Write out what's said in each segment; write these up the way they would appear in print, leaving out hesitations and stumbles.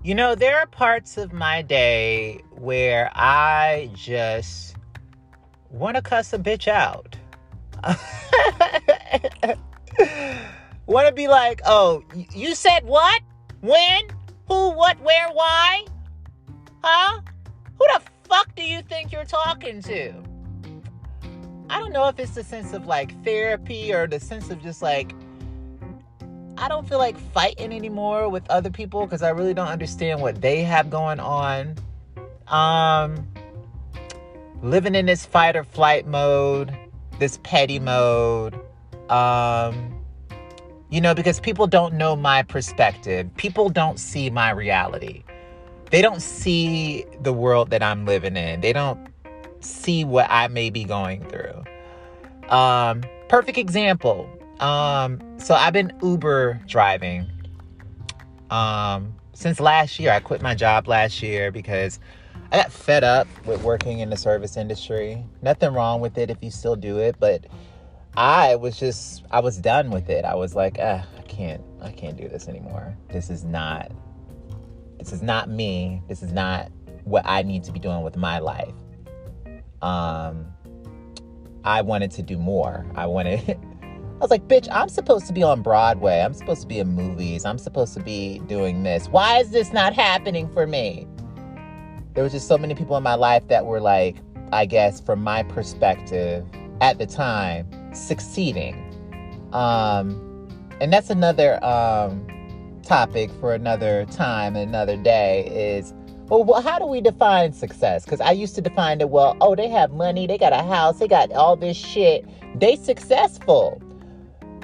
There are parts of my day where I just want to cuss a bitch out. Want to be like, oh, you said what? When? Who? What? Where? Why? Huh? Who the fuck do you think you're talking to? I don't know if it's the sense of like therapy or the sense of just like, I don't feel like fighting anymore with other people because I really don't understand what they have going on. Living in this fight or flight mode, this petty mode. Because people don't know my perspective. People don't see my reality. They don't see the world that I'm living in. They don't see what I may be going through. Perfect example. So I've been Uber driving. Since last year. I quit my job last year because I got fed up with working in the service industry. Nothing wrong with it if you still do it, but I was done with it. I was like, I can't do this anymore. This is not me. This is not what I need to be doing with my life. I wanted to do more. I was like, bitch, I'm supposed to be on Broadway. I'm supposed to be in movies. I'm supposed to be doing this. Why is this not happening for me? There was just so many people in my life that were like, I guess from my perspective at the time, succeeding. And that's another topic for another time, another day is, well, how do we define success? Because I used to define it, they have money, they got a house, they got all this shit. They successful.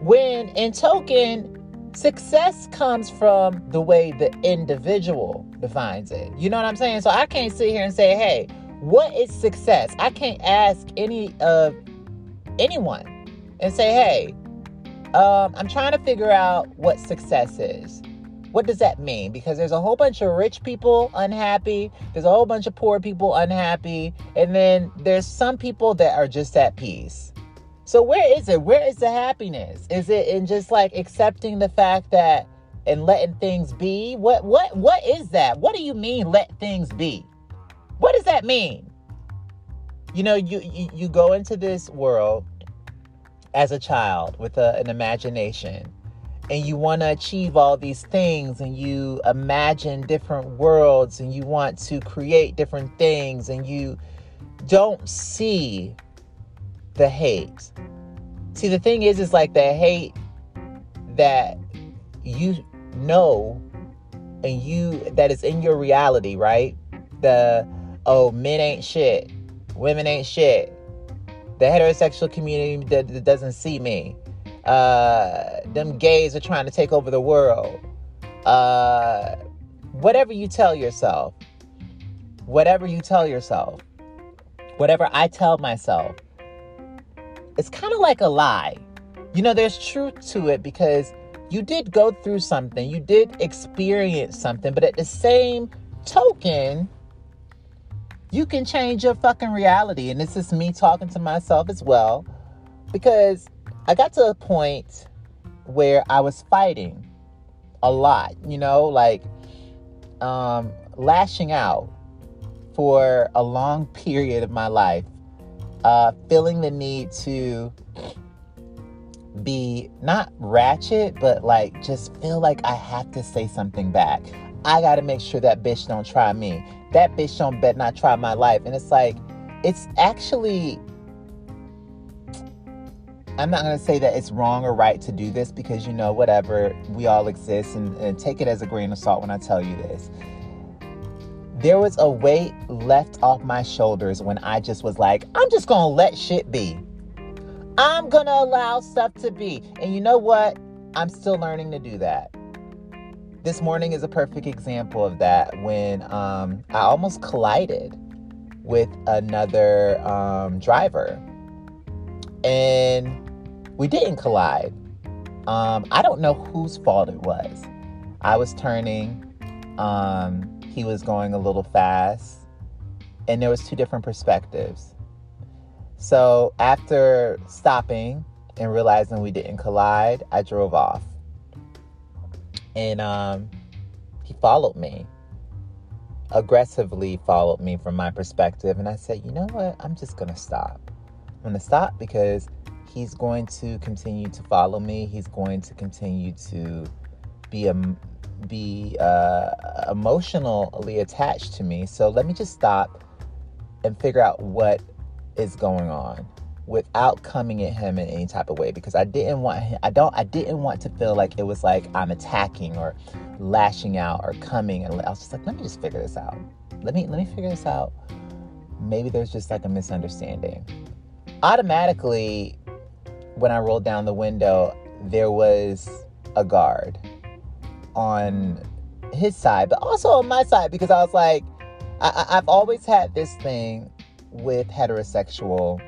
When in token, success comes from the way the individual defines it. You know what I'm saying? So I can't sit here and say, hey, what is success? I can't ask anyone and say, hey, I'm trying to figure out what success is. What does that mean? Because there's a whole bunch of rich people unhappy. There's a whole bunch of poor people unhappy. And then there's some people that are just at peace. So where is it? Where is the happiness? Is it in just like accepting the fact that and letting things be? What is that? What do you mean let things be? What does that mean? You go into this world as a child with an imagination, and you want to achieve all these things, and you imagine different worlds, and you want to create different things, and you don't see the hate. See, the thing is like the hate that you know and that is in your reality, right? Men ain't shit, women ain't shit, the heterosexual community that doesn't see me, them gays are trying to take over the world, whatever you tell yourself, whatever I tell myself, it's kind of like a lie. There's truth to it because you did go through something, you did experience something, but at the same token, you can change your fucking reality. And this is me talking to myself as well, because I got to a point where I was fighting a lot, lashing out for a long period of my life, feeling the need to be not ratchet, but like just feel like I have to say something back. I got to make sure that bitch don't try me. That bitch don't bet not try my life. And it's like, it's actually, I'm not going to say that it's wrong or right to do this because, whatever, we all exist, and take it as a grain of salt when I tell you this. There was a weight left off my shoulders when I just was like, I'm just going to let shit be. I'm going to allow stuff to be. And you know what? I'm still learning to do that. This morning is a perfect example of that when I almost collided with another driver. And we didn't collide. I don't know whose fault it was. I was turning. He was going a little fast. And there was two different perspectives. So after stopping and realizing we didn't collide, I drove off. And he followed me. aggressively followed me from my perspective. And I said, you know what? I'm just going to stop. I'm going to stop because he's going to continue to follow me. He's going to continue to be emotionally attached to me. So let me just stop and figure out what is going on without coming at him in any type of way, because I didn't want to feel like it was like I'm attacking or lashing out or coming. And I was just like, let me just figure this out. Let me figure this out. Maybe there's just like a misunderstanding. Automatically, when I rolled down the window, there was a guard on his side, but also on my side, because I was like, I've always had this thing with heterosexual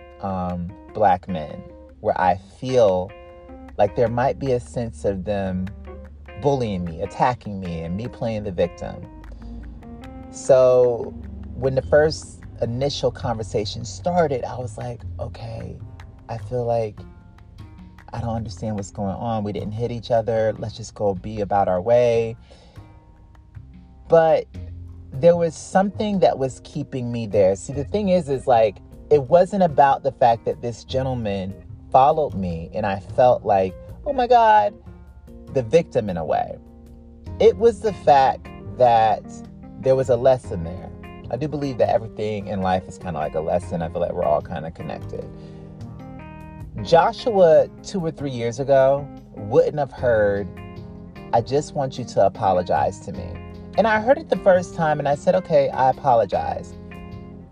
black men where I feel like there might be a sense of them bullying me, attacking me, and me playing the victim. So when the first initial conversation started, I was like, okay, I feel like I don't understand what's going on. We didn't hit each other. Let's just go be about our way. But there was something that was keeping me there. See, the thing is like, it wasn't about the fact that this gentleman followed me and I felt like, oh my God, the victim in a way. It was the fact that there was a lesson there. I do believe that everything in life is kind of like a lesson. I feel like we're all kind of connected. Joshua 2 or 3 years ago wouldn't have heard, I just want you to apologize to me. And I heard it the first time and I said, okay, I apologize.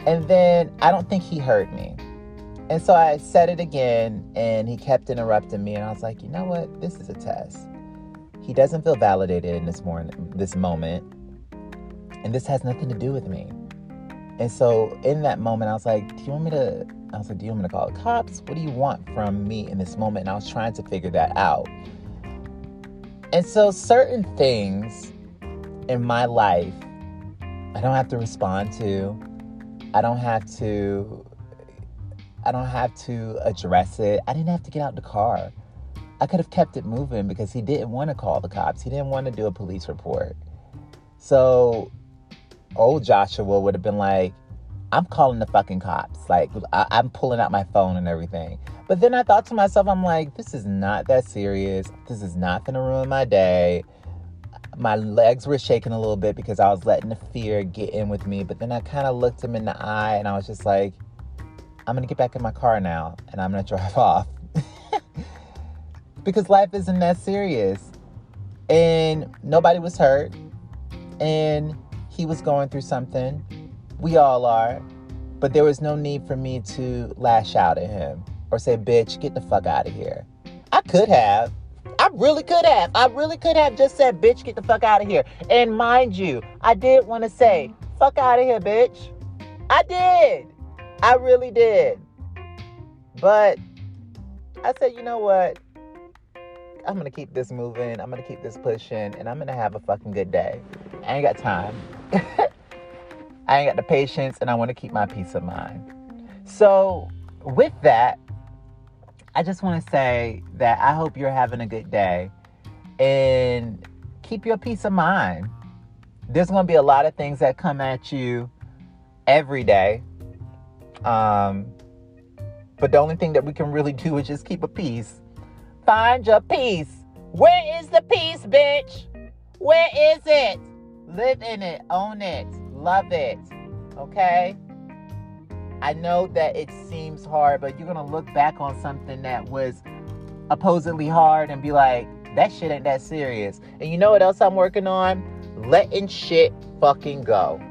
And then I don't think he heard me. And so I said it again and he kept interrupting me. And I was like, you know what? This is a test. He doesn't feel validated in this moment. And this has nothing to do with me. And so in that moment, I was like, do you want me to call the cops? What do you want from me in this moment? And I was trying to figure that out. And so certain things in my life, I don't have to respond to. I don't have to address it. I didn't have to get out the car. I could have kept it moving because he didn't want to call the cops. He didn't want to do a police report. So old Joshua would have been like, I'm calling the fucking cops. Like, I'm pulling out my phone and everything. But then I thought to myself, I'm like, this is not that serious. This is not going to ruin my day. My legs were shaking a little bit because I was letting the fear get in with me. But then I kind of looked him in the eye and I was just like, I'm going to get back in my car now and I'm going to drive off. Because life isn't that serious. And nobody was hurt. And he was going through something. We all are. But there was no need for me to lash out at him or say, bitch, get the fuck out of here. I could have. I really could have. I really could have just said, bitch, get the fuck out of here. And mind you, I did want to say, fuck out of here, bitch. I did. I really did. But I said, you know what? I'm going to keep this moving. I'm going to keep this pushing. And I'm going to have a fucking good day. I ain't got time. I ain't got the patience. And I want to keep my peace of mind. So with that, I just want to say that I hope you're having a good day. And keep your peace of mind. There's going to be a lot of things that come at you every day. But the only thing that we can really do is just keep a peace. Find your peace. Where is the peace, bitch? Where is it? Live in it. Own it. Love it. Okay? I know that it seems hard, but you're going to look back on something that was supposedly hard and be like, that shit ain't that serious. And you know what else I'm working on? Letting shit fucking go.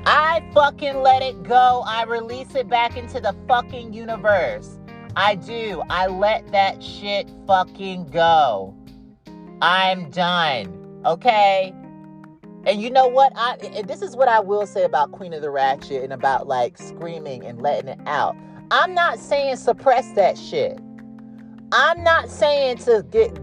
I fucking let it go. I release it back into the fucking universe. I do. I let that shit fucking go. I'm done. Okay? And you know what? This is what I will say about Queen of the Ratchet and about like screaming and letting it out. I'm not saying suppress that shit. I'm not saying to get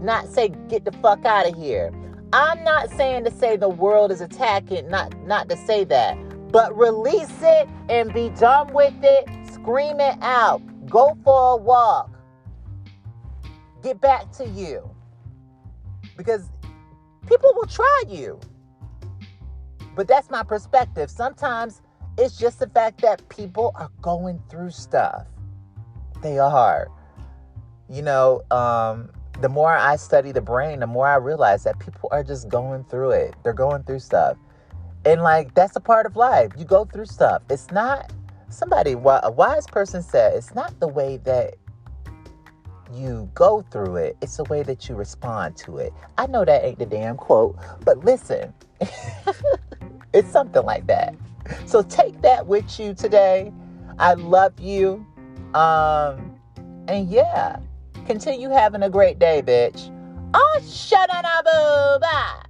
the fuck out of here. I'm not saying to say the world is attacking, not to say that. But release it and be done with it. Scream it out. Go for a walk. Get back to you. Because people will try you. But that's my perspective. Sometimes it's just the fact that people are going through stuff. They are. The more I study the brain, the more I realize that people are just going through it. They're going through stuff. And that's a part of life. You go through stuff. It's not, a wise person said, it's not the way that you go through it. It's the way that you respond to it. I know that ain't the damn quote, but listen, it's something like that. So take that with you today. I love you. And yeah, continue having a great day, bitch. Oh, shut up, bye.